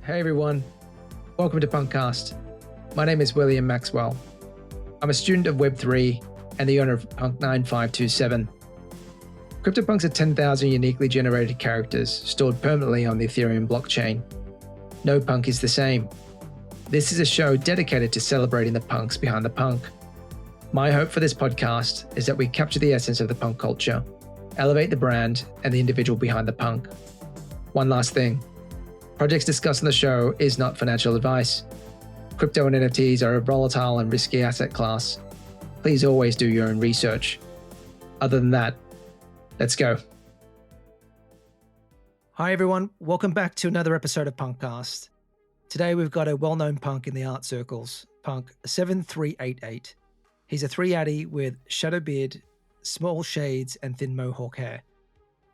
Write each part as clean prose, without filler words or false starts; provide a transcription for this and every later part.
Hey everyone, welcome to PunkCast. My name is William Maxwell. I'm a student of Web3 and the owner of Punk9527. Cryptopunks are 10,000 uniquely generated characters stored permanently on the Ethereum blockchain. No punk is the same. This is a show dedicated to celebrating the punks behind the punk. My hope for this podcast is that we capture the essence of the punk culture, elevate the brand and the individual behind the punk. One last thing. Projects discussed on the show is not financial advice. Crypto and NFTs are a volatile and risky asset class. Please always do your own research. Other than that, let's go. Hi everyone, welcome back to another episode of PunkCast. Today we've got a well-known punk in the art circles, Punk7388. He's a 3 Atty with shadow beard, small shades and thin Mohawk hair.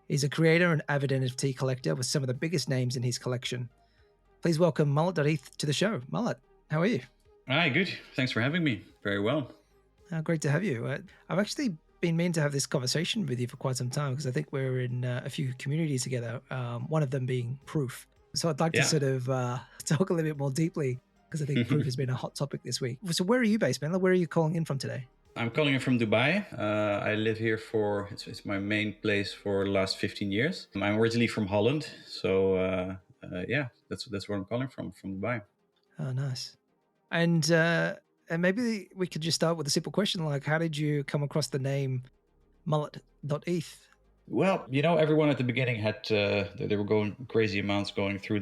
He's a creator and avid NFT collector with some of the biggest names in his collection. Please welcome Mullet.eth to the show. Mullet, how are you? Hi, good. Thanks for having me. Very well. Great to have you. I've actually been meaning to have this conversation with you for quite some time because I think we're in a few communities together, one of them being Proof. So I'd like to sort of talk a little bit more deeply because I think Proof has been a hot topic this week. So where are you based, man? Where are you calling in from today? I'm calling in from Dubai. I live here it's my main place for the last 15 years. I'm originally from Holland. So that's where I'm calling from Dubai. Oh, nice. And maybe we could just start with a simple question like, how did you come across the name Mullet.eth? Well, everyone at the beginning had, they were going crazy amounts going through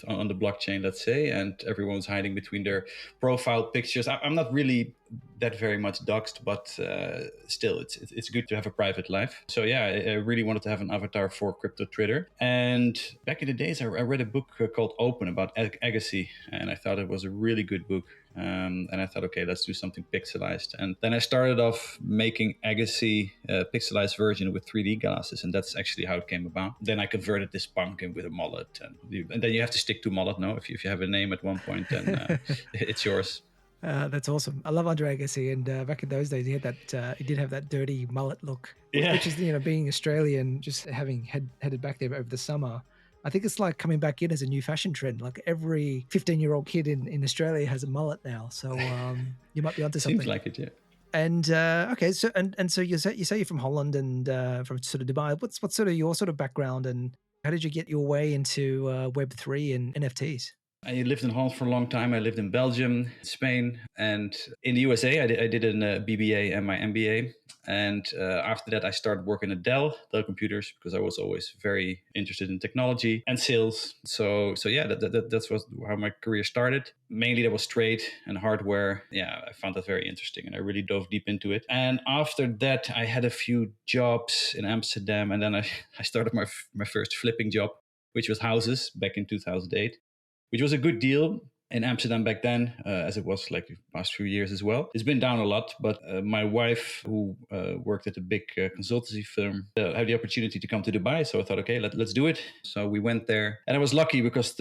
on the blockchain, let's say, and everyone was hiding between their profile pictures. I'm not really that very much doxed, but still, it's good to have a private life. So yeah, I really wanted to have an avatar for crypto Twitter. And back in the days, I read a book called Open about Agassi, and I thought it was a really good book. And I thought, okay, let's do something pixelized. And then I started off making Agassi pixelized version with 3D glasses, and that's actually how it came about. Then I converted this punk in with a mullet, and then you have to stick to mullet. No, if you have a name at one point, then it's yours. That's awesome. I love Andre Agassi, and back in those days, he did have that dirty mullet look, which is being Australian, just having headed back there over the summer. I think it's like coming back in as a new fashion trend. Like every 15-year-old kid in Australia has a mullet now. So you might be onto something. Seems like it, yeah. And okay, so and so you say you're from Holland and from sort of Dubai. What's sort of your sort of background, and how did you get your way into Web3 and NFTs? I lived in Holland for a long time. I lived in Belgium, Spain, and in the USA. I did an BBA and my MBA. And after that, I started working at Dell Computers because I was always very interested in technology and sales. So yeah, that's how my career started. Mainly that was trade and hardware. Yeah, I found that very interesting and I really dove deep into it. And after that, I had a few jobs in Amsterdam. And then I started my first flipping job, which was houses back in 2008. Which was a good deal in Amsterdam back then, as it was like the past few years as well. It's been down a lot, but my wife, who worked at a big consultancy firm, had the opportunity to come to Dubai. So I thought, okay, let's do it. So we went there. And I was lucky because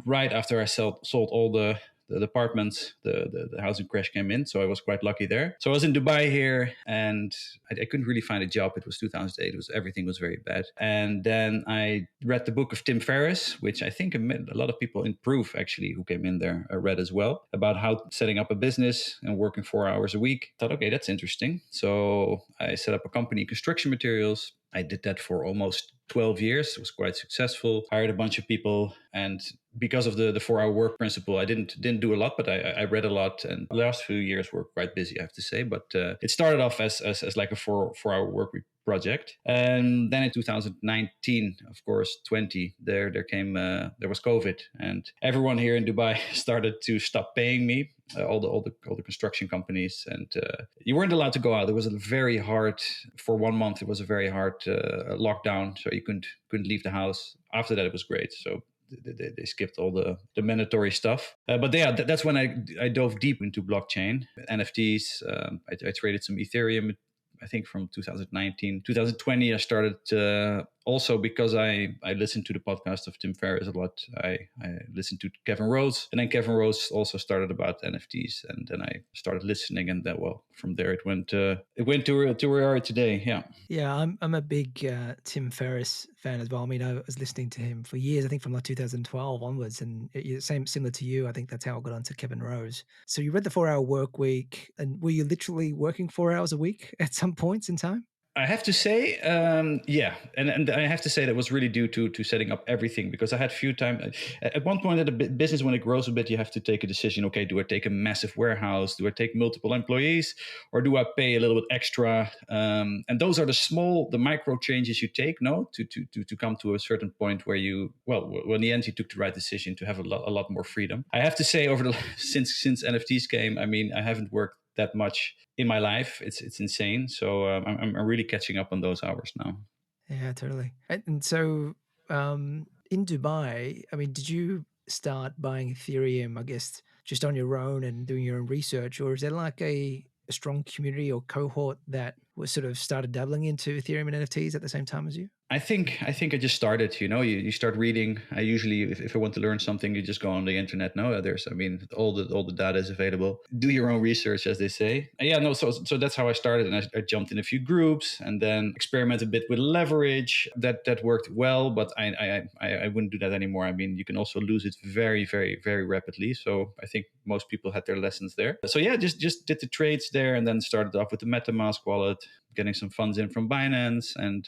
right after I sold all the apartments, the housing crash came in. So I was quite lucky there. So I was in Dubai here and I couldn't really find a job. It was 2008. Everything was very bad. And then I read the book of Tim Ferriss, which I think a lot of people in Proof actually who came in there read as well, about how setting up a business and working 4 hours a week. I thought, okay, that's interesting. So I set up a company, construction materials. I did that for almost 12 years. It was quite successful. Hired a bunch of people. And because of the 4-hour work principle, I didn't do a lot, but I read a lot. And the last few years were quite busy, I have to say. But it started off as like a 4-hour work week project. And then in 2019, of course, there was COVID. And everyone here in Dubai started to stop paying me. All the construction companies, and you weren't allowed to go out. It was for 1 month. It was a very hard lockdown, so you couldn't leave the house. After that, it was great. So they skipped all the mandatory stuff. But yeah, that's when I dove deep into blockchain, NFTs. I traded some Ethereum. I think from 2019, 2020, I started also because I listen to the podcast of Tim Ferriss a lot, I listened to Kevin Rose, and then Kevin Rose also started about NFTs, and then I started listening, and then from there it went to where we are today. Yeah. Yeah, I'm a big Tim Ferriss fan as well. I mean, I was listening to him for years, I think from like 2012 onwards, and similar to you. I think that's how I got onto Kevin Rose. So you read the 4 Hour Work Week, and were you literally working 4 hours a week at some points in time? I have to say, yeah, and I have to say that was really due to setting up everything, because I had few time. At one point at a business, when it grows a bit, you have to take a decision. Okay, do I take a massive warehouse? Do I take multiple employees, or do I pay a little bit extra? And those are the micro changes you take, to come to a certain point where well, in the end, you took the right decision to have a lot more freedom. I have to say, since NFTs came, I mean, I haven't worked that much in my life. It's insane. So I'm really catching up on those hours now. Yeah, totally. And so in Dubai, I mean, did you start buying Ethereum, I guess, just on your own and doing your own research, or is there like a strong community or cohort that was sort of started dabbling into Ethereum and NFTs at the same time as you? I think I just started, you start reading. I usually, if I want to learn something, you just go on the internet. All the data is available. Do your own research, as they say. So that's how I started. And I jumped in a few groups and then experimented a bit with leverage. That worked well, but I wouldn't do that anymore. I mean, you can also lose it very, very, very rapidly. So I think most people had their lessons there. So yeah, just did the trades there, and then started off with the MetaMask wallet, getting some funds in from Binance, and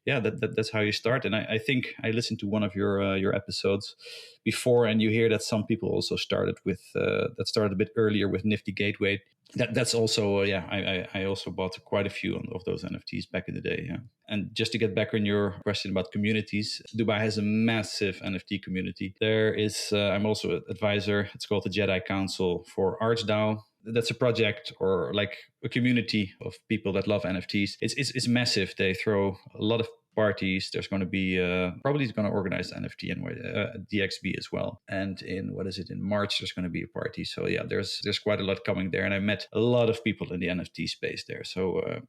that's how you start. And I think I listened to one of your episodes before, and you hear that some people also started with that started a bit earlier with Nifty Gateway. That's also I also bought quite a few of those NFTs back in the day. Yeah. And just to get back on your question about communities, Dubai has a massive NFT community. There is I'm also an advisor. It's called the Jedi Council for ArchDAO. That's a project or like a community of people that love NFTs. It's massive. They throw a lot of parties. There's going to be probably going to organize NFT and DXB as well. And in March there's going to be a party. So yeah, there's quite a lot coming there, and I met a lot of people in the NFT space there. So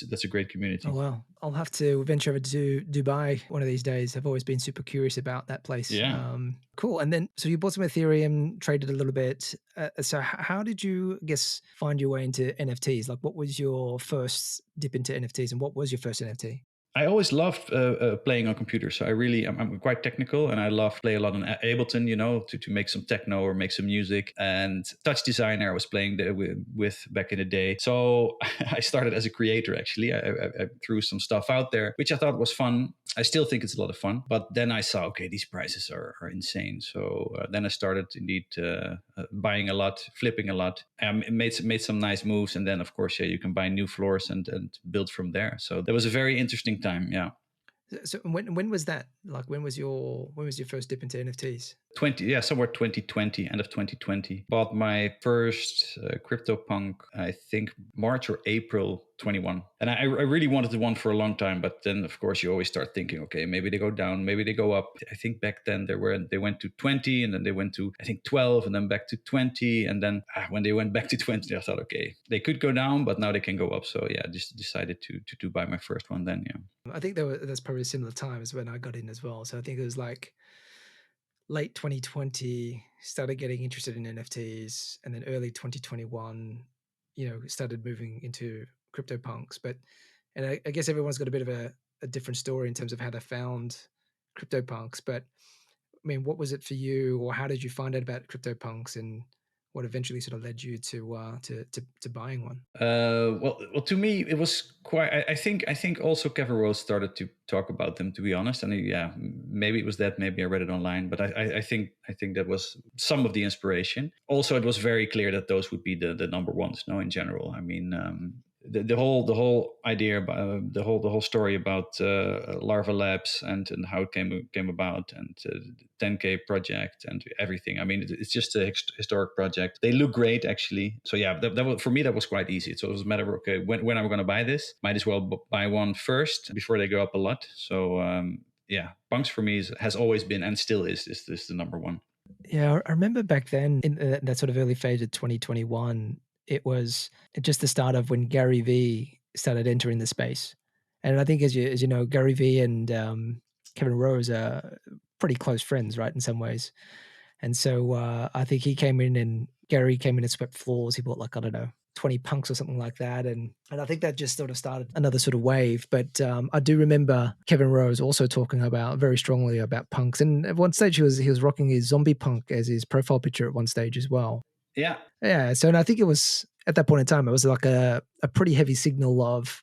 that's a great community. Oh, wow. I'll have to venture over to Dubai one of these days. I've always been super curious about that place. Yeah. Cool. And then, so you bought some Ethereum, traded a little bit. So how did you, I guess, find your way into NFTs? Like, what was your first dip into NFTs, and what was your first NFT? I always loved playing on computers. So I'm quite technical, and I love play a lot on Ableton, to make some techno or make some music. And Touch Designer I was playing with back in the day. So I started as a creator, actually. I threw some stuff out there, which I thought was fun. I still think it's a lot of fun. But then I saw, okay, these prices are insane. So then I started indeed buying a lot, flipping a lot. Made some nice moves. And then, of course, you can buy new floors and build from there. So that was a very interesting time. Yeah. So when was that? Like, when was your first dip into NFTs? Somewhere 2020, end of 2020. Bought my first CryptoPunk, I think March or April 21. And I really wanted the one for a long time, but then of course you always start thinking, okay, maybe they go down, maybe they go up. I think back then they went to 20, and then they went to, I think, 12, and then back to 20. And then when they went back to 20, I thought, okay, they could go down, but now they can go up. So yeah, I just decided to buy my first one then. Yeah. I think that's probably a similar time as when I got in as well. So I think it was like late 2020, started getting interested in NFTs, and then early 2021, started moving into CryptoPunks. And I guess everyone's got a bit of a different story in terms of how they found CryptoPunks. But I mean, what was it for you, or how did you find out about CryptoPunks, and what eventually sort of led you to buying one? Well, to me, it was quite. I think also Kevin Rose started to talk about them. To be honest, and maybe it was that. Maybe I read it online, but I think that was some of the inspiration. Also, it was very clear that those would be the number ones. No, in general, I mean. The whole idea about the whole story about Larva Labs and how it came about, and 10K project and everything. I mean, it's just a historic project. They look great, actually. So yeah, that was, for me, that was quite easy. So it was a matter of, okay, when am I going to buy this? Might as well buy one first before they go up a lot. So Punks for me has always been, and still is the number one. Yeah, I remember back then in that sort of early phase of 2021. It was just the start of when Gary Vee started entering the space. And I think as you know, Gary V and Kevin Rose are pretty close friends, right? In some ways. And so I think he came in and Gary came in and swept floors. He bought like, I don't know, 20 punks or something like that. And I think that just sort of started another sort of wave. But I do remember Kevin Rose also talking about very strongly about punks. And at one stage he was rocking his zombie punk as his profile picture at one stage as well. Yeah. Yeah. So and I think it was at that point in time, it was like a pretty heavy signal of,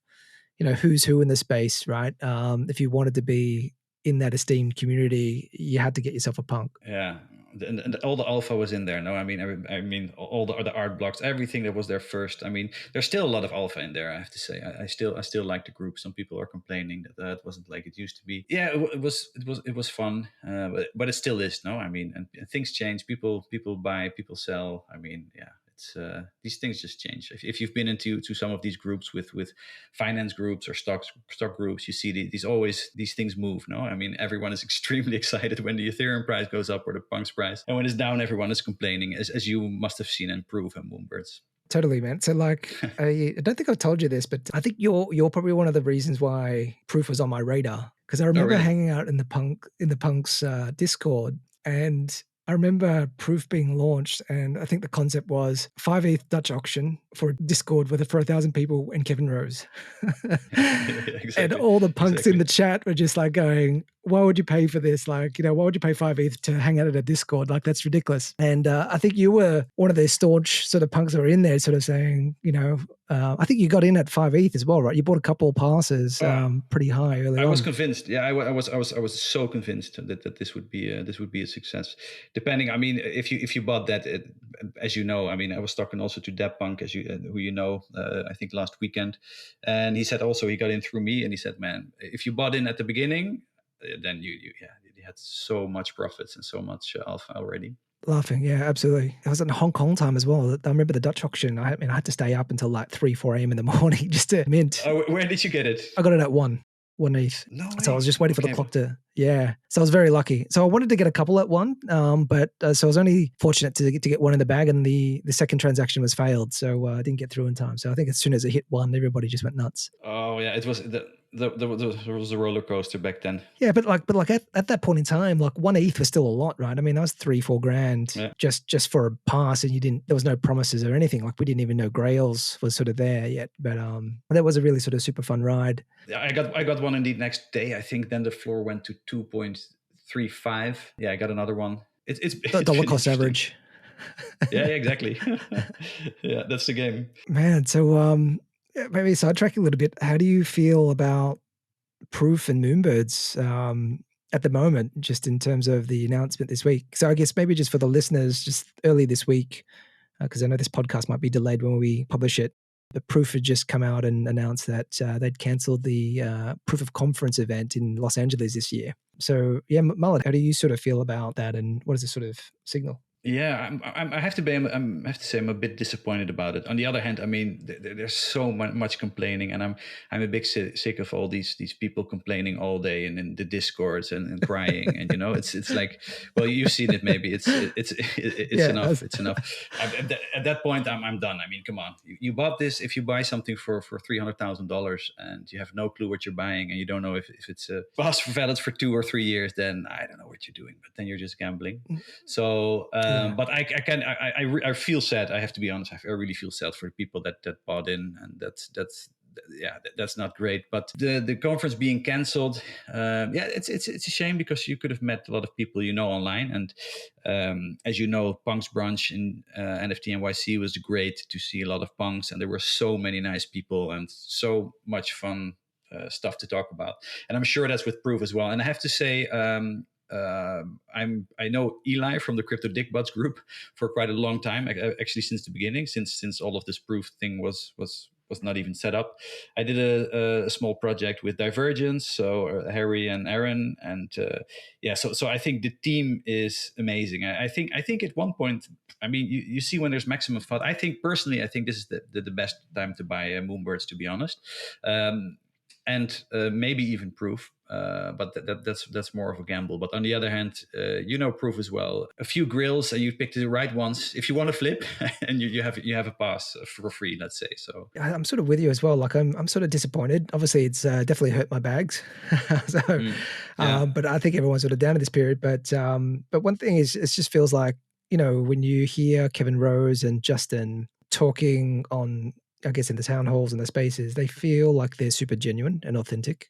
you know, who's who in the space, right? If you wanted to be in that esteemed community, you had to get yourself a punk. Yeah, and all the alpha was in there. No, I mean, all the art blocks, everything that was there first. I mean, there's still a lot of alpha in there. I have to say, I still like the group. Some people are complaining that it wasn't like it used to be. Yeah, it was fun, but it still is. No, I mean, and things change. People buy, people sell. I mean, yeah. These things just change. If you've been into some of these groups with finance groups or stock groups, you see these things move. No, I mean everyone is extremely excited when the Ethereum price goes up or the Punk's price, and when it's down, everyone is complaining, as you must have seen and prove in Moonbirds. Totally, man. So like, I don't think I've told you this, but I think you're probably one of the reasons why Proof was on my radar, because I remember hanging out in the Punk's Discord, and I remember Proof being launched, and I think the concept was 5 ETH Dutch auction for Discord for 1,000 people and Kevin Rose. Exactly. And all the punks in the chat were just like going, why would you pay for this? Like, you know, why would you pay 5 ETH to hang out at a Discord? Like, that's ridiculous. And I think you were one of the staunch sort of punks that were in there sort of saying, you know, I think you got in at 5 ETH as well, right? You bought a couple passes pretty high early on. I was convinced. Yeah, I was so convinced that this would be a success. Depending, I mean, if you bought that, as you know, I mean, I was talking also to DOPP, as who you know, I think last weekend, and he said also he got in through me, and he said, man, if you bought in at the beginning, then you had so much profits and so much alpha already. Laughing, yeah, absolutely. I was in Hong Kong time as well. I remember the Dutch auction. I had to stay up until like 3-4 a.m. in the morning just to mint. Where did you get it? I got it at 1 ETH. No way. So I was just waiting for the clock to, yeah. So I was very lucky. So I wanted to get a couple at 1, but so I was only fortunate to get one in the bag, and the second transaction was failed. So I didn't get through in time. So I think as soon as it hit 1, everybody just went nuts. Oh yeah, it was there was a roller coaster back then. Yeah, but at that point in time, like 1 ETH was still a lot, right? I mean, that was 3-4 grand just for a pass, and there was no promises or anything. Like we didn't even know Grails was sort of there yet. But that was a really sort of super fun ride. Yeah, I got one indeed next day. I think then the floor went to 2.35. Yeah, I got another one. It's dollar cost average. Yeah, exactly. Yeah, that's the game. Man, so maybe sidetracking a little bit, how do you feel about Proof and Moonbirds at the moment, just in terms of the announcement this week? So I guess maybe just for the listeners, just early this week, because I know this podcast might be delayed when we publish it, but Proof had just come out and announced that they'd cancelled the Proof of Conference event in Los Angeles this year. So yeah, Mullet, how do you sort of feel about that, and what does it sort of signal? Yeah, I have to say I'm a bit disappointed about it. On the other hand, I mean, there's so much complaining, and I'm a big sick of all these people complaining all day and in the discords and crying, and you know, it's like, well, you've seen it maybe. It's yeah, enough. It's enough. At that point, I'm done. I mean, come on, you bought this. If you buy something for $300,000 and you have no clue what you're buying, and you don't know if it's a pass valid for 2 or 3 years, then I don't know what you're doing. But then you're just gambling. So. But I feel sad. I have to be honest. I really feel sad for the people that bought in, and that's not great. But the conference being cancelled, it's a shame, because you could have met a lot of people you know online, and as you know, Punk's brunch in NFT NYC was great to see a lot of punks, and there were so many nice people and so much fun stuff to talk about. And I'm sure that's with Proof as well. And I have to say. I know Eli from the Crypto Dickbutts group for quite a long time, actually since the beginning, since all of this Proof thing was not even set up. I did a small project with Divergence, so Harry and Aaron, and so I think the team is amazing. I think at one point, I mean, you see when there's maximum fun. I think personally, this is the best time to buy Moonbirds, to be honest. And maybe even Proof. but that's more of a gamble. But on the other hand, Proof as well. A few grills and you pick the right ones. If you want to flip, and you have a pass for free, let's say. So I'm sort of with you as well. Like I'm sort of disappointed. Obviously, it's definitely hurt my bags. But I think everyone's sort of down in this period. But one thing is, it just feels like, when you hear Kevin Rose and Justin talking on, I guess, in the town halls and the spaces, they feel like they're super genuine and authentic.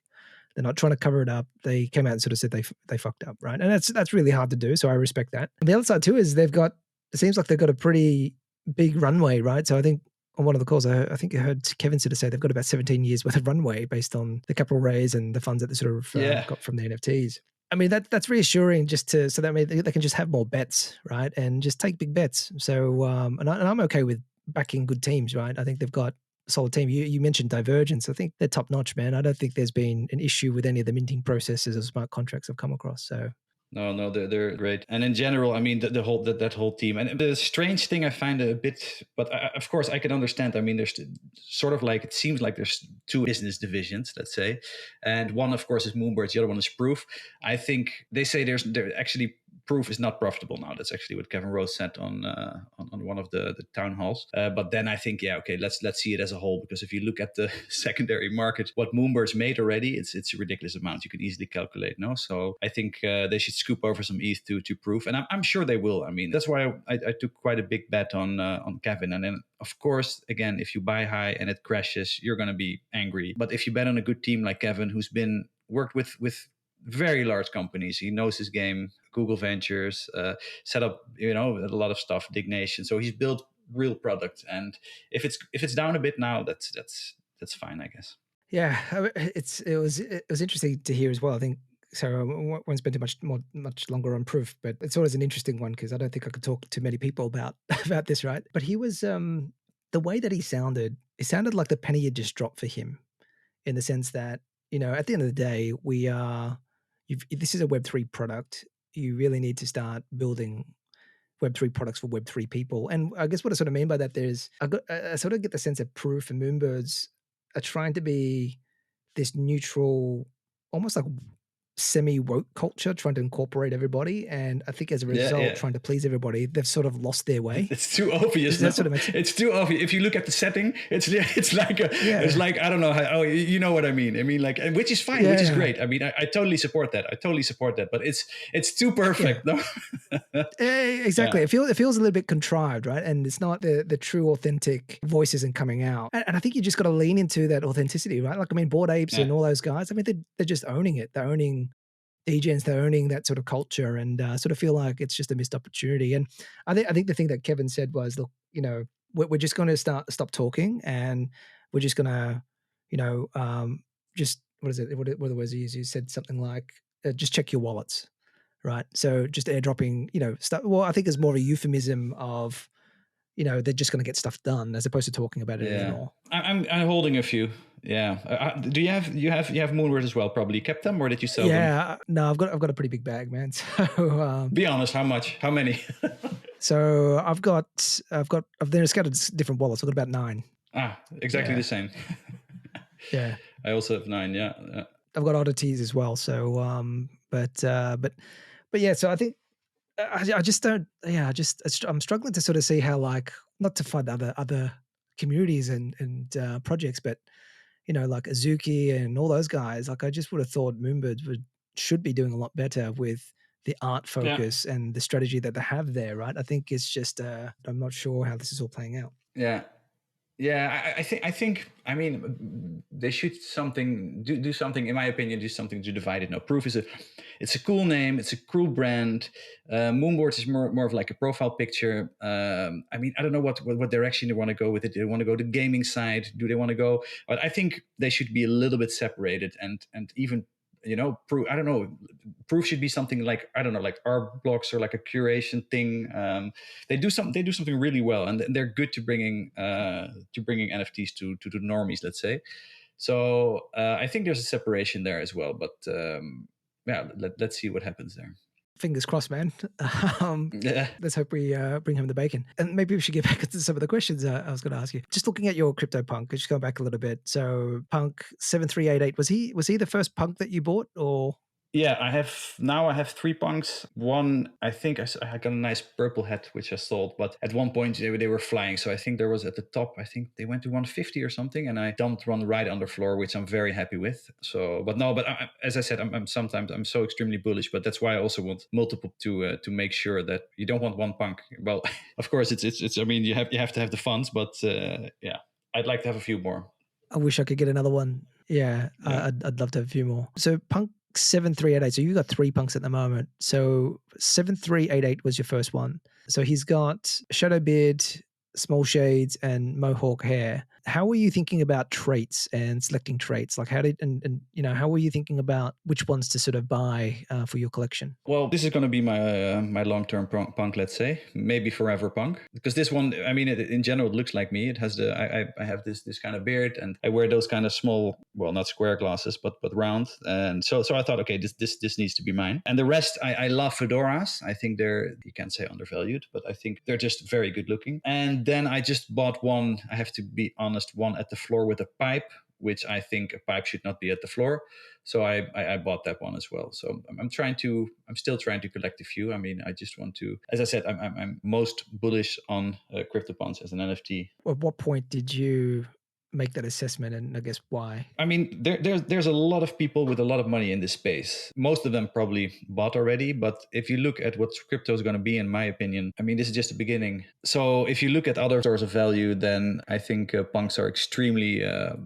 They're not trying to cover it up. They came out and sort of said they fucked up, right? And that's really hard to do. So I respect that. And the other side too is it seems like they've got a pretty big runway, right? So I think on one of the calls, I think I heard Kevin sort of say they've got about 17 years worth of runway based on the capital raise and the funds that they sort of got from the NFTs. I mean, that's reassuring so that they can just have more bets, right? And just take big bets. So, and I'm okay with backing good teams, right? I think they've got a solid team. You mentioned Divergence. I think they're top notch, man. I don't think there's been an issue with any of the minting processes or smart contracts I've come across. So No, they're great. And in general, I mean, the whole that whole team. And the strange thing I find a bit, but of course I can understand. I mean, there's sort of like, it seems like there's two business divisions, let's say, and one, of course, is Moonbirds. The other one is Proof. I think they say there actually Proof is not profitable now. That's actually what Kevin Rose said on one of the town halls. But then I think, okay, let's see it as a whole, because if you look at the secondary market, what Moonbirds made already, it's a ridiculous amount. You can easily calculate, no? So I think they should scoop over some ETH to Proof, and I'm sure they will. I mean, that's why I took quite a big bet on Kevin. And then, of course, again, if you buy high and it crashes, you're going to be angry. But if you bet on a good team like Kevin, who's been worked with very large companies, he knows his game. Google Ventures, set up a lot of stuff, Dignation. So he's built real product, and if it's down a bit now, that's fine, I guess. Yeah, it was interesting to hear as well. I think so. I won't spend much longer on Proof, but it's always an interesting one because I don't think I could talk to many people about this, right? But he was the way that he sounded. It sounded like the penny had just dropped for him, in the sense that at the end of the day, this is a Web3 product. You really need to start building Web3 products for Web3 people. And I guess what I sort of mean by that, I sort of get the sense that Proof and Moonbirds are trying to be this neutral, almost like semi-woke culture, trying to incorporate everybody. And I think as a result, trying to please everybody, they've sort of lost their way. It's too obvious. It's too obvious. If you look at the setting, it's like I don't know how, you know what I mean. I mean, like, which is fine, which is great. I mean, I totally support that. But it's too perfect. No? Exactly. Yeah. It feels a little bit contrived, right? And it's not the true authentic voice isn't coming out. And I think you just got to lean into that authenticity, right? Like, I mean, Bored Apes and all those guys, I mean, they're just owning it. They're owning DJs, they're owning that sort of culture, and sort of feel like it's just a missed opportunity. And I think the thing that Kevin said was, look, we're just going to stop talking, and we're just going to, just what is it? What are the words he used? He said something like, just check your wallets, right? So just airdropping, stuff. Well, I think there's more of a euphemism of, they're just going to get stuff done as opposed to talking about it anymore. I'm holding a few. Yeah. Do you have Moonbird as well? Probably you kept them, or did you sell them? Yeah. No, I've got a pretty big bag, man. So be honest, how much? How many? So they're scattered different wallets. I've got about 9. Exactly the same. Yeah. I also have 9. Yeah. I've got oddities as well. So, but yeah. So I think I just don't. Yeah. I'm struggling to sort of see how, like, not to find other communities and projects, but like Azuki and all those guys. Like, I just would have thought Moonbirds should be doing a lot better with the art focus and the strategy that they have there, right? I think it's just I'm not sure how this is all playing out. Yeah, I think. I mean, they should do something. In my opinion, do something to divide it. No, Proof it's a cool name. It's a cool brand. Moonboards is more of like a profile picture. I mean, I don't know what direction they want to go with it. Do they want to go the gaming side? Do they want to go? But I think they should be a little bit separated and even. Proof. I don't know. Proof should be something like, I don't know, like art blocks or like a curation thing. They do something really well, and they're good to bringing NFTs to the normies, let's say. So I think there's a separation there as well. But let's see what happens there. fingers crossed, man. Yeah. Let's hope we bring home the bacon. And maybe we should get back to some of the questions I was going to ask you. Just looking at your CryptoPunk, just going back a little bit. So Punk7388, was he the first punk that you bought, or? Yeah, I have 3 punks. One, I think I got a nice purple hat, which I sold, but at one point they were flying. So I think there was at the top, I think they went to 150 or something, and I dumped one right on the floor, which I'm very happy with. So, but as I said, I'm so extremely bullish, but that's why I also want multiple to make sure that you don't want one punk. Well, of course it's I mean, you have to have the funds, but yeah, I'd like to have a few more. I wish I could get another one. Yeah. I'd love to have a few more. So Punk7388. So you got 3 punks at the moment. So 7388 was your first one. So he's got shadow beard, small shades, and Mohawk hair. How were you thinking about traits and selecting traits? Like how were you thinking about which ones to sort of buy for your collection? Well, this is going to be my long-term punk, let's say, maybe forever punk, because this one, I mean, in general, it looks like me. It has I have this kind of beard, and I wear those kind of small, well, not square glasses, but round, and so I thought, okay, this needs to be mine. And the rest, I love fedoras. I think you can't say undervalued, but I think they're just very good looking. And then I just bought one. I have to be honest, one at the floor with a pipe, which I think a pipe should not be at the floor. So I bought that one as well. So I'm still trying to collect a few. I mean, I just want to, as I said, I'm most bullish on Cryptopunks as an NFT. At what point did you make that assessment, and I guess why? I mean, there's a lot of people with a lot of money in this space. Most of them probably bought already, but if you look at what crypto is going to be, in my opinion, I mean, this is just the beginning. So if you look at other stores of value, then I think punks are extremely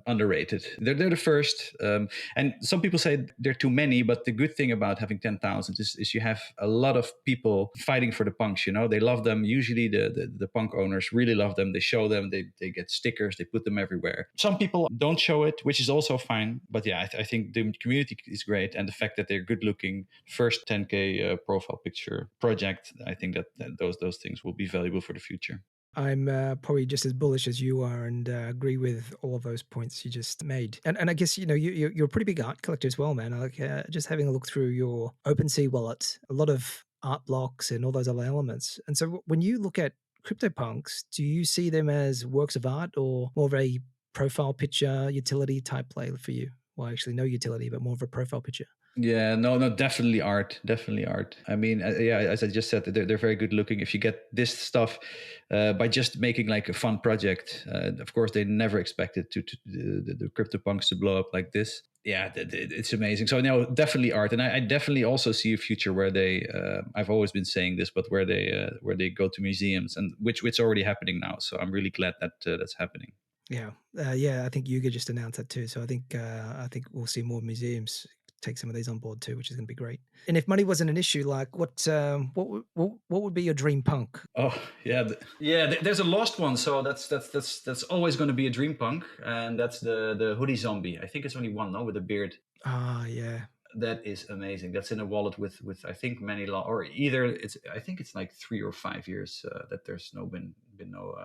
underrated. They're the first, and some people say they're too many, but the good thing about having 10,000 is you have a lot of people fighting for the punks. You know, they love them. Usually the punk owners really love them. They show them. They get stickers. They put them everywhere. Some people don't show it, which is also fine. But yeah, I think the community is great. And the fact that they're good looking, first 10K profile picture project, I think that those things will be valuable for the future. I'm probably just as bullish as you are, and agree with all of those points you just made. And I guess, you're a pretty big art collector as well, man. Like just having a look through your OpenSea wallet, a lot of art blocks and all those other elements. And so when you look at CryptoPunks, do you see them as works of art or more of a profile picture utility type play for you? Well, actually no utility, but more of a profile picture. Yeah, no, definitely art. I mean, yeah, as I just said, they're very good looking. If you get this stuff by just making like a fun project, of course, they never expected the CryptoPunks to blow up like this. Yeah, it's amazing. So no, definitely art, and I definitely also see a future where they. I've always been saying this, but where they go to museums, and which already happening now. So I'm really glad that that's happening. Yeah, I think Yuga just announced that too. So I think we'll see more museums take some of these on board too, which is going to be great. And if money wasn't an issue, like what would be your dream punk? Oh yeah, there's a lost one, so that's always going to be a dream punk, and that's the hoodie zombie. I think it's only one, no, with a beard. Ah, yeah. That is amazing. That's in a wallet with I think many or either I think it's like 3 or 5 years that there's been no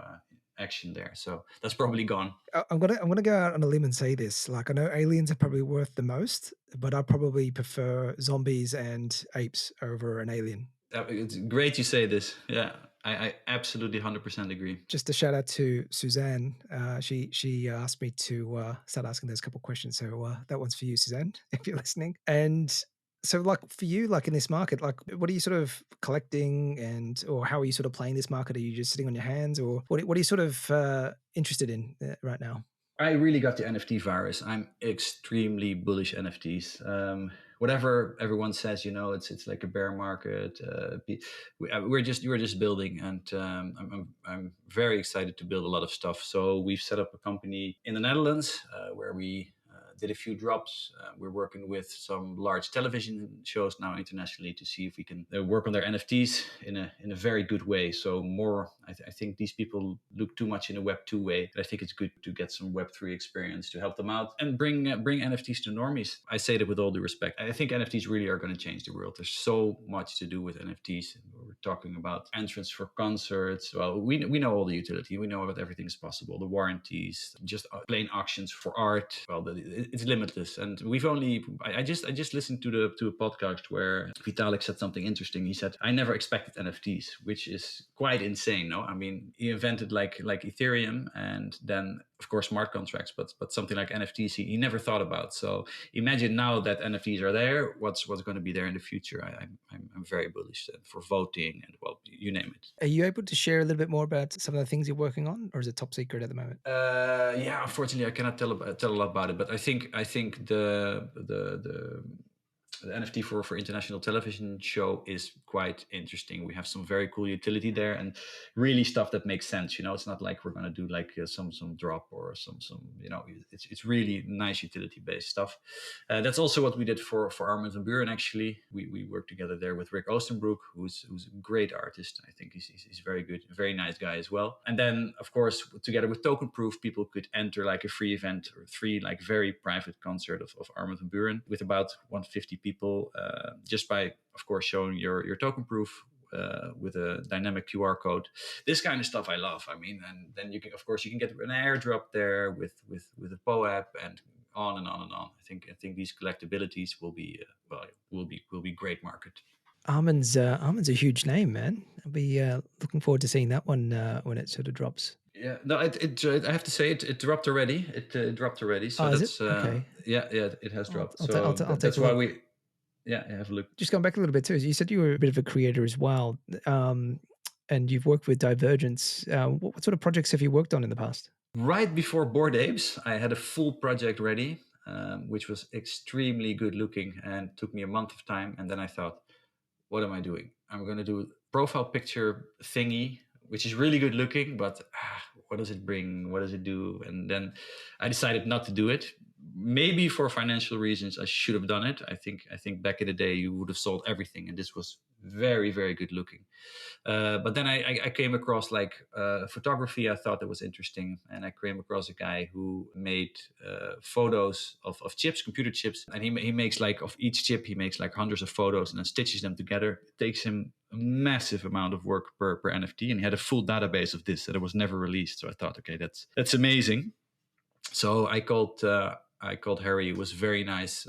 action there, so that's probably gone. I'm gonna go out on a limb and say this. Like, I know aliens are probably worth the most, but I probably prefer zombies and apes over an alien. It's great you say this. Yeah, I absolutely 100% agree. Just a shout out to Suzanne. She asked me to start asking those couple questions, so that one's for you, Suzanne, if you're listening. And so, like, for you, like in this market, like, what are you sort of collecting, or how are you sort of playing this market? Are you just sitting on your hands, or what are you sort of interested in right now? I really got the NFT virus. I'm extremely bullish NFTs. Whatever everyone says, it's like a bear market. We're just building, and I'm very excited to build a lot of stuff. So we've set up a company in the Netherlands where we did a few drops. We're working with some large television shows now internationally to see if we can work on their NFTs in a very good way. So more, I think these people look too much in a Web 2 way. I think it's good to get some Web 3 experience to help them out and bring NFTs to normies. I say that with all due respect. I think NFTs really are going to change the world. There's so much to do with NFTs. We're talking about entrance for concerts. Well, we know all the utility. We know that everything is possible. The warranties, just plain auctions for art. Well, it's limitless. And we've only. I just listened to a podcast where Vitalik said something interesting. He said, "I never expected NFTs," which is quite insane. No, I mean, he invented like Ethereum, and then of course smart contracts, but something like NFTs he never thought about. So imagine now that NFTs are there, what's going to be there in the future. I'm very bullish for voting and, well, you name it. Are you able to share a little bit more about some of the things you're working on, or is it top secret at the moment? Yeah, unfortunately, I cannot tell a lot about it. But I think the NFT for international television show is quite interesting. We have some very cool utility there, and really stuff that makes sense. It's not like we're gonna do like some drop or some. It's really nice utility based stuff. That's also what we did for Armin van Buuren. Actually, we worked together there with Rick Oostenbroek, who's a great artist. I think he's very good, very nice guy as well. And then of course together with Token Proof, people could enter like a free event or 3 like very private concert of Armin van Buuren with about 150 people, just by of course showing your Token Proof with a dynamic QR code. This kind of stuff I love. I mean, and then you can get an airdrop there with a POAP and on and on and on. I think these collectabilities will be great market. Armin's a huge name, man. I'll be looking forward to seeing that one when it sort of drops. Yeah, no, I have to say it dropped already. It dropped already. So that's okay. Yeah, it has dropped. I'll that's why we. Yeah, have a look. Just going back a little bit too. You said you were a bit of a creator as well, and you've worked with Divergence. What sort of projects have you worked on in the past? Right before Bored Apes, I had a full project ready, which was extremely good looking and took me a month of time. And then I thought, what am I doing? I'm going to do a profile picture thingy, which is really good looking, but what does it bring? What does it do? And then I decided not to do it. Maybe for financial reasons, I should have done it. I think back in the day, you would have sold everything, and this was very, very good looking. But then I came across like photography. I thought that was interesting, and I came across a guy who made photos of chips, computer chips, and he makes like of each chip he makes like hundreds of photos and then stitches them together. It takes him a massive amount of work per NFT, and he had a full database of this that it was never released. So I thought, okay, that's amazing. So I called Harry, who was very nice,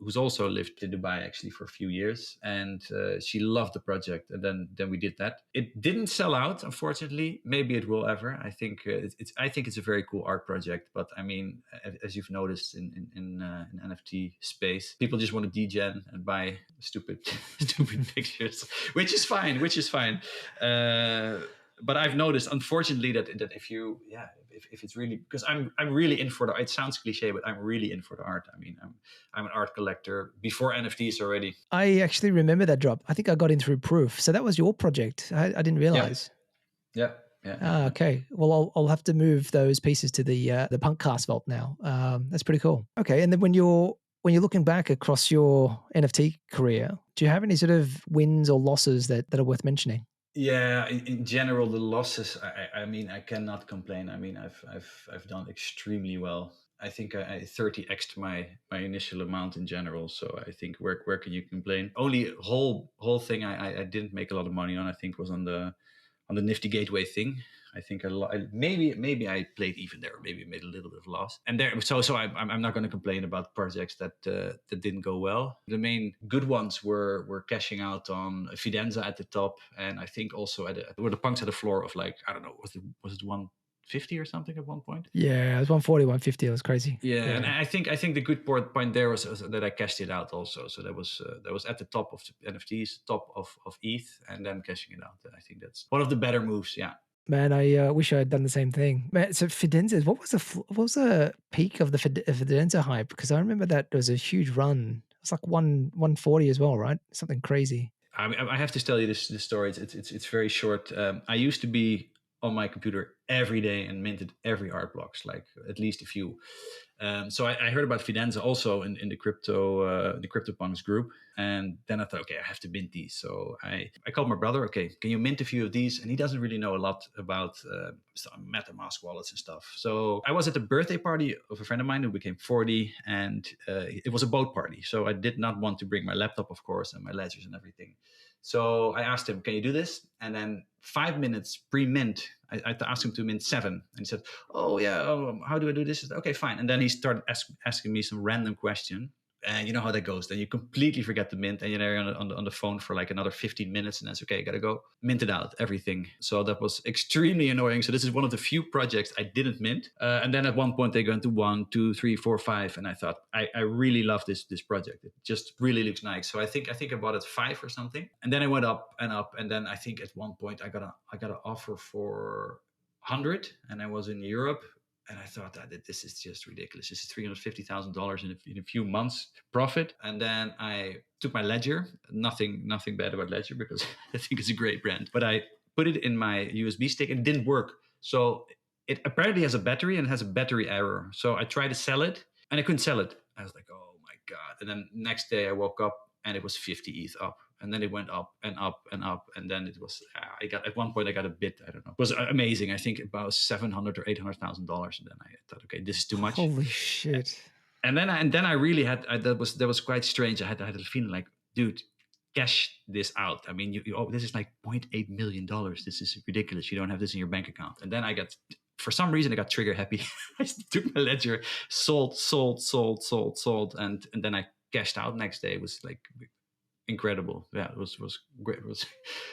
who's also lived in Dubai actually for a few years, and she loved the project. And then we did that. It didn't sell out, unfortunately. Maybe it will ever. I think it's a very cool art project. But I mean, as you've noticed in NFT space, people just want to degen and buy stupid pictures, which is fine. But I've noticed, unfortunately, that if it's really, because I'm really in for the. It sounds cliche, but I'm really in for the art. I mean, I'm an art collector before NFTs already. I actually remember that drop. I think I got in through Proof. So that was your project. I didn't realize. Yeah. Okay. Well, I'll have to move those pieces to the PunkCast vault now. That's pretty cool. Okay. And then when you're looking back across your NFT career, do you have any sort of wins or losses that are worth mentioning? Yeah, in general, the losses. I mean, I cannot complain. I mean, I've done extremely well. I think I 30x'd my initial amount in general. So I think where can you complain? Only whole thing I didn't make a lot of money on. I think was on the Nifty Gateway thing. I think maybe I played even there, maybe made a little bit of loss. And there, so I'm not going to complain about projects that didn't go well. The main good ones were cashing out on Fidenza at the top, and I think also where the punks had a floor of like, I don't know, was it 150 or something at one point? Yeah, it was 140, 150. It was crazy. Yeah, and I think the good point there was that I cashed it out also. So that was at the top of the NFTs, top of ETH, and then cashing it out. I think that's one of the better moves. Yeah. Man, I wish I had done the same thing. Man, so Fidenza, what was the peak of the Fidenza hype? Because I remember that was a huge run. It was like 140 as well, right? Something crazy. I have to tell you this story. It's very short. I used to be on my computer every day and minted every art blocks, like at least a few. So I heard about Fidenza also in the Cryptopunks group, and then I thought, okay, I have to mint these. So I called my brother. Okay, can you mint a few of these? And he doesn't really know a lot about some MetaMask wallets and stuff. So I was at the birthday party of a friend of mine who became 40, and it was a boat party. So I did not want to bring my laptop, of course, and my ledgers and everything. So I asked him, can you do this? And then 5 minutes pre-mint, I asked him to mint 7. And he said, oh, yeah, how do I do this? I said, okay, fine. And then he started asking me some random question. And you know how that goes. Then you completely forget the mint, and you're there on the phone for like another 15 minutes, and that's okay, gotta go. Mint it out, everything. So that was extremely annoying. So this is one of the few projects I didn't mint. And then at one point they go into 1, 2, 3, 4, 5. And I thought, I really love this project. It just really looks nice. So I think I bought it 5 or something. And then I went up. And then I think at one point I got an offer for 100, and I was in Europe. And I thought that this is just ridiculous. This is $350,000 in a few months profit. And then I took my Ledger. Nothing bad about Ledger, because I think it's a great brand. But I put it in my USB stick and it didn't work. So it apparently has a battery and has a battery error. So I tried to sell it and I couldn't sell it. I was like, oh my God. And then next day I woke up and it was 50 ETH up. And then it went up and up and up. And then it was, at one point I got a bit, I don't know. It was amazing. I think about $700,000 or $800,000. And then I thought, okay, this is too much. Holy shit. And then I really had, that was quite strange. I had a feeling like, dude, cash this out. I mean, this is like $0.8 million. This is ridiculous. You don't have this in your bank account. And then for some reason, I got trigger happy. I took my Ledger, sold. And then I cashed out next day. It was like incredible. Yeah, it was great. It was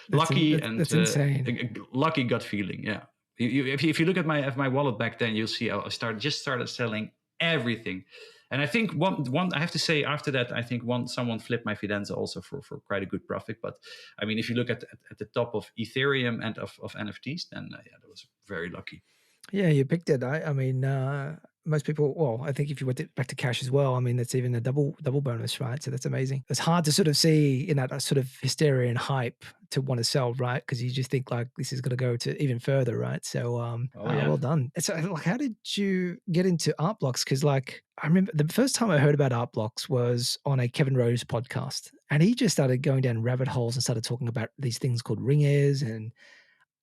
lucky that's insane. Lucky gut feeling. Yeah. If you look at my wallet back then, you'll see I started selling everything. And I think one I have to say after that, I think someone flipped my Fidenza also for quite a good profit. But I mean, if you look at the top of Ethereum and of NFTs, then that was very lucky. Yeah, you picked it. I mean, most people, well, I think if you went back to cash as well, I mean, that's even a double bonus, right? So that's amazing. It's hard to sort of see in that sort of hysteria and hype to want to sell, right? Because you just think like this is going to go to even further, right? So, well done. So, like, how did you get into art blocks? Because, like, I remember the first time I heard about art blocks was on a Kevin Rose podcast, and he just started going down rabbit holes and started talking about these things called ringers, and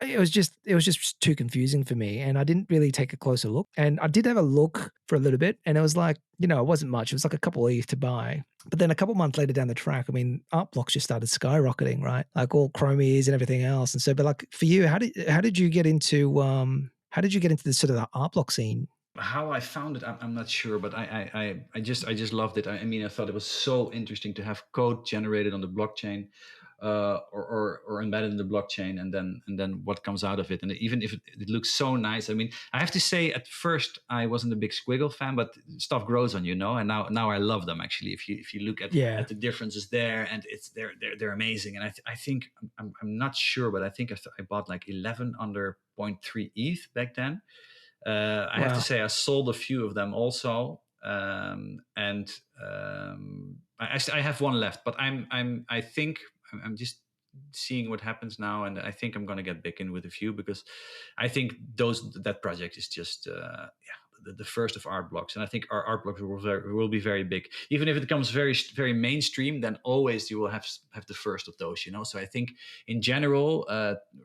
it was just too confusing for me, and I didn't really take a closer look. And I did have a look for a little bit, and it was like, it wasn't much. It was like a couple of ETH to buy. But then a couple of months later down the track, I mean, art blocks just started skyrocketing, right? Like all chromies and everything else. And so, but like for you, how did you get into the sort of the art block scene? How I found it, I'm not sure, but I just loved it. I mean, I thought it was so interesting to have code generated on the blockchain, or embedded in the blockchain, and then what comes out of it. And even if it looks so nice, I mean, I have to say, at first I wasn't a big squiggle fan, but stuff grows on you, and now I love them actually. If you look at the differences there, and they're amazing. And I think I'm not sure, but I think I bought like 11 under 0.3 ETH back then. I have to say I sold a few of them also, and I have one left, but I think I'm just seeing what happens now, and I think I'm going to get back in with a few, because I think that project is just the first of art blocks, and I think our art blocks will be very big. Even if it becomes very very mainstream, then always you will have the first of those, So I think in general,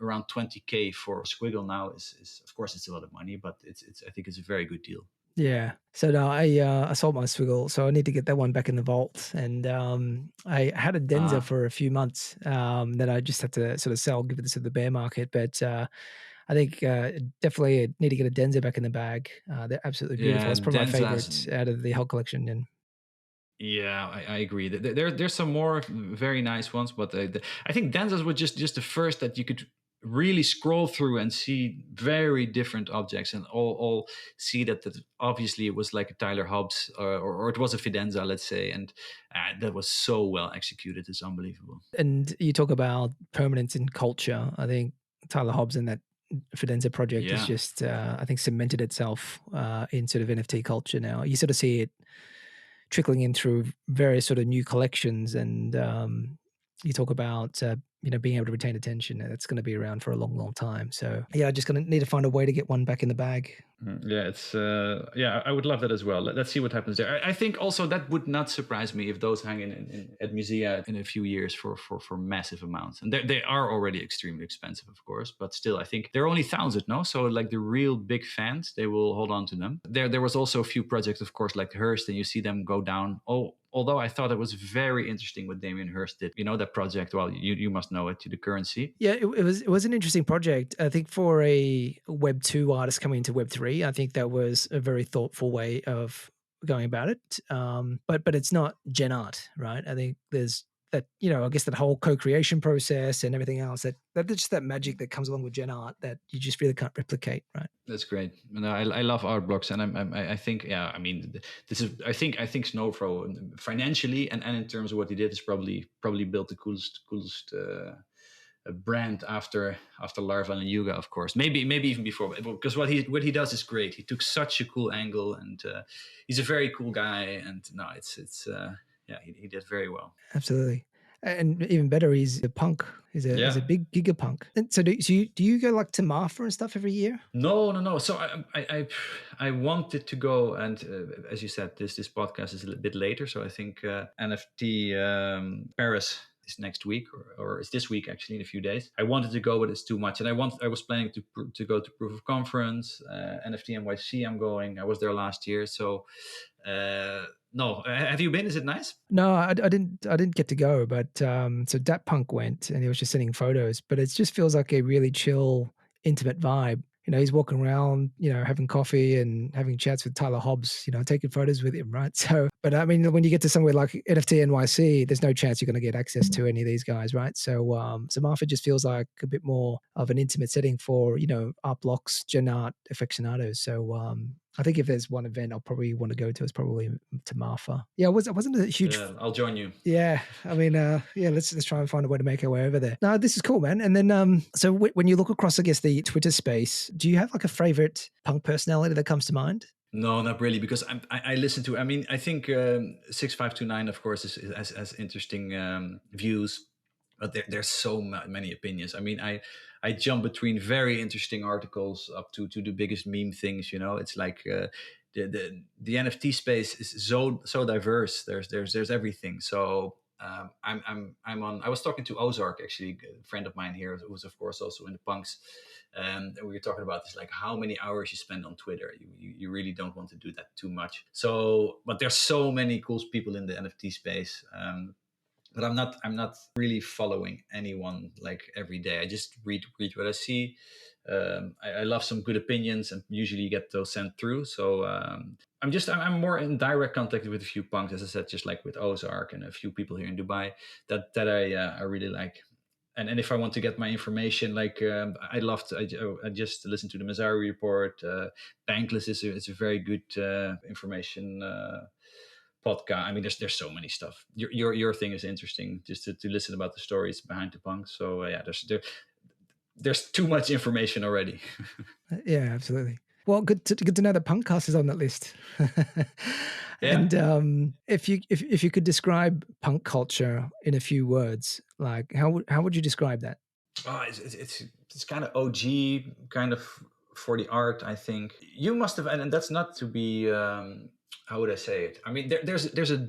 around 20K for Squiggle now is of course it's a lot of money, but I think it's a very good deal. Yeah. So now I sold my Swiggle, so I need to get that one back in the vault. And I had a Denza for a few months that I just had to sort of sell, give it to the bear market. But I think definitely need to get a Denza back in the bag. They're absolutely beautiful. It's probably my favorite out of the whole collection. And yeah, I agree. There's some more very nice ones, but I think Denzas were just the first that you could really scroll through and see very different objects, and all see that obviously it was like a Tyler Hobbs or it was a Fidenza, let's say, and that was so well executed. It's unbelievable. And you talk about permanence in culture. I think Tyler Hobbs and that Fidenza project is just I think cemented itself in sort of NFT culture now. You sort of see it trickling in through various sort of new collections, and you talk about being able to retain attention. That's going to be around for a long, long time. So yeah, just going to need to find a way to get one back in the bag. Yeah, it's I would love that as well. Let's see what happens there. I think also that would not surprise me if those hang in at musea in a few years for massive amounts. And they are already extremely expensive, of course, but still, I think they're only 1,000, no? So like the real big fans, they will hold on to them. There was also a few projects, of course, like Hearst, and you see them go down. Although I thought it was very interesting what Damien Hirst did. You know that project? Well, you must know it, to the currency. Yeah, it was an interesting project. I think for a Web 2 artist coming into Web 3, I think that was a very thoughtful way of going about it. But it's not gen art, right? I think there's that, I guess that whole co-creation process and everything else, that's just that magic that comes along with gen art that you just really can't replicate, right? That's great. And I love art blocks, and I think, yeah, I mean, this is, I think Snowfro financially and in terms of what he did is probably built the coolest brand after Larva and Yuga, of course. Maybe even before, because what he does is great. He took such a cool angle, and he's a very cool guy. And no, it's he did very well. Absolutely. And even better, he's a punk. He's a big gigapunk. And so do you go like to Marfa and stuff every year? No. So I wanted to go, and as you said, this podcast is a little bit later. So I think NFT Paris is next week, or it's this week actually, in a few days. I wanted to go, but it's too much. And I was planning to go to Proof of Conference, NFT NYC. I'm going. I was there last year, so. No, have you been? Is it nice? No, I didn't get to go, but so DOPP went, and he was just sending photos. But it just feels like a really chill, intimate vibe. He's walking around, having coffee and having chats with Tyler Hobbs, taking photos with him, right? So, but I mean, when you get to somewhere like NFT NYC, there's no chance you're going to get access to any of these guys, right? So, so Marfa just feels like a bit more of an intimate setting for, art blocks, gen art aficionados. So, I think if there's one event I'll probably want to go to, it's probably to Marfa. Yeah, I wasn't a huge. Yeah, I'll join you. Yeah, I mean, let's try and find a way to make our way over there. No, this is cool, man. And then, so when you look across, I guess, the Twitter space, do you have like a favorite punk personality that comes to mind? No, not really, because I listen to. I mean, I think 6529, of course, has interesting views. But there's so many opinions. I mean, I jump between very interesting articles up to the biggest meme things. It's like the NFT space is so diverse. There's everything. So I'm on. I was talking to Ozark, actually, a friend of mine here, who's of course also in the punks. And we were talking about this, like how many hours you spend on Twitter. You really don't want to do that too much. So, but there's so many cool people in the NFT space. But I'm not really following anyone like every day. I just read what I see. I love some good opinions, and usually get those sent through. So I'm more in direct contact with a few punks, as I said, just like with Ozark and a few people here in Dubai that I really like. And if I want to get my information, like I just listen to the Mazzari report. Bankless is a very good information podcast. I mean, there's so many stuff. Your thing is interesting, just to listen about the stories behind the punks. So yeah, there's too much information already. Yeah, absolutely. Well, good to know that PunkCast is on that list. Yeah. And if you could describe punk culture in a few words, like how would you describe that? It's kind of OG, kind of for the art, I think. You must have, and that's not to be. How would I say it? I mean, there's a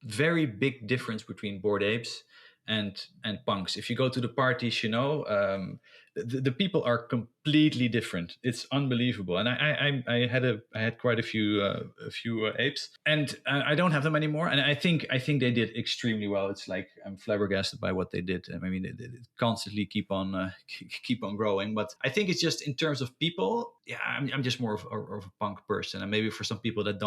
very big difference between Bored Apes and punks. If you go to the parties, the people are completely different. It's unbelievable. And I had quite a few apes, and I don't have them anymore. And I think they did extremely well. It's like I'm flabbergasted by what they did. I mean, they constantly keep on growing. But I think it's just in terms of people. Yeah, I'm just more of a punk person. And maybe for some people that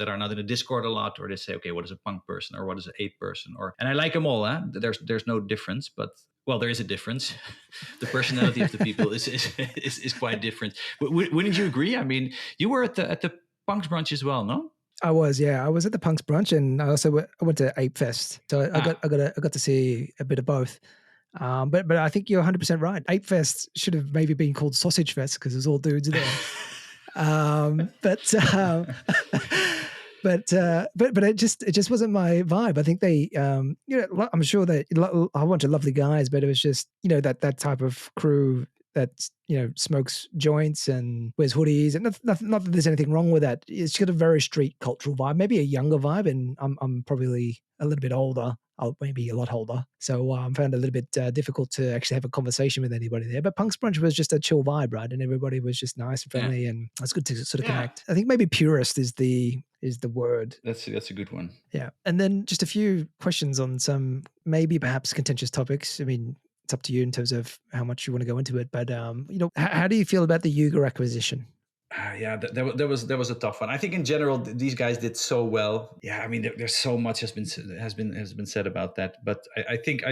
are not in the Discord a lot, or they say, okay, what is a punk person, or what is an ape person, and I like them all. There's no difference, but. Well, there is a difference. The personality of the people is quite different. Wouldn't you agree? I mean, you were at the Punks brunch as well, no? I was, yeah. I was at the Punks brunch, and I also went to Ape Fest. So I got to see a bit of both. But I think you're 100% right. Ape Fest should have maybe been called Sausage Fest because there's all dudes there. but it just wasn't my vibe. I think they, I'm sure that a whole bunch of lovely guys, but it was just, that type of crew that, smokes joints and wears hoodies, and not that there's anything wrong with that. It's got a very street cultural vibe, maybe a younger vibe, and I'm probably a little bit older. Maybe a lot older. So I found it a little bit difficult to actually have a conversation with anybody there. But Punk's Brunch was just a chill vibe, right? And everybody was just nice and friendly, and it's good to sort of connect. I think maybe purist is the word. That's a good one. Yeah. And then just a few questions on some maybe perhaps contentious topics. I mean, it's up to you in terms of how much you want to go into it. But how do you feel about the Yuga acquisition? That was a tough one. I think in general these guys did so well. Yeah, I mean there's so much has been said about that, but I think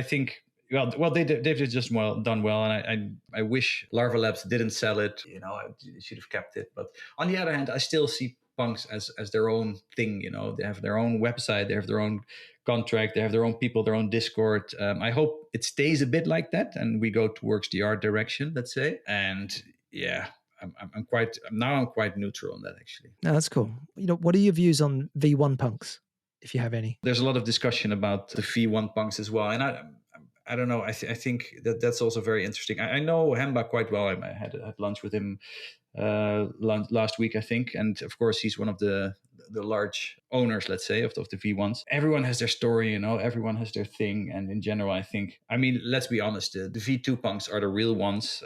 well they've just done well, and I wish Larva Labs didn't sell it. I should have kept it. But on the other hand, I still see Punks as their own thing. They have their own website, they have their own contract, they have their own people, their own Discord. I hope it stays a bit like that, and we go towards the art direction, let's say. And yeah. I'm quite neutral on that, actually. No, that's cool. What are your views on V1 punks, if you have any? There's a lot of discussion about the V1 punks as well, and I don't know. I think that's also very interesting. I know Hemba quite well. I had lunch with him last week, I think, and of course he's one of the large owners, let's say, of the V1s. Everyone has their story, everyone has their thing, and in general, I mean, let's be honest, the V2 punks are the real ones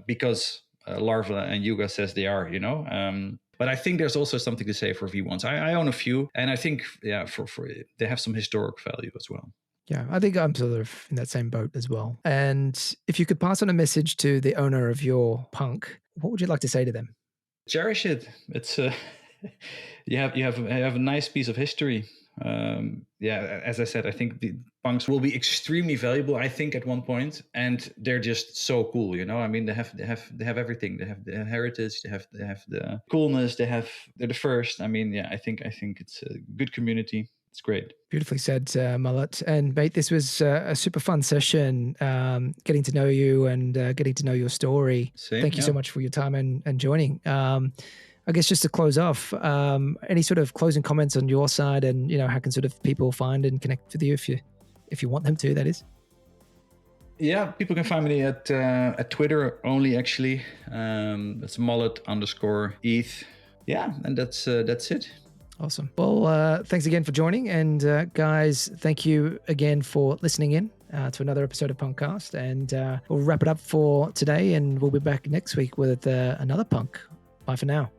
because Larva and Yuga says they are, but I think there's also something to say for V1s. I own a few, and I think for they have some historic value as well. Yeah, I think I'm sort of in that same boat as well. And if you could pass on a message to the owner of your punk, what would you like to say to them? Cherish it. It's you have a nice piece of history. As I said, I think the punks will be extremely valuable, I think, at one point, and they're just so cool. I mean, they have everything. They have the heritage, they have the coolness, they're the first. I mean, I think it's a good community. It's great. Beautifully said, Mullet. And mate, this was a super fun session, getting to know you and getting to know your story. Thank you so much for your time and joining. I guess just to close off, any sort of closing comments on your side, and how can sort of people find and connect with you if you want them to, that is? Yeah, people can find me at Twitter only, actually. It's Mullet_eth. Yeah, and that's it. Awesome. Well, thanks again for joining, and guys, thank you again for listening in to another episode of PunkCast, and we'll wrap it up for today, and we'll be back next week with another punk. Bye for now.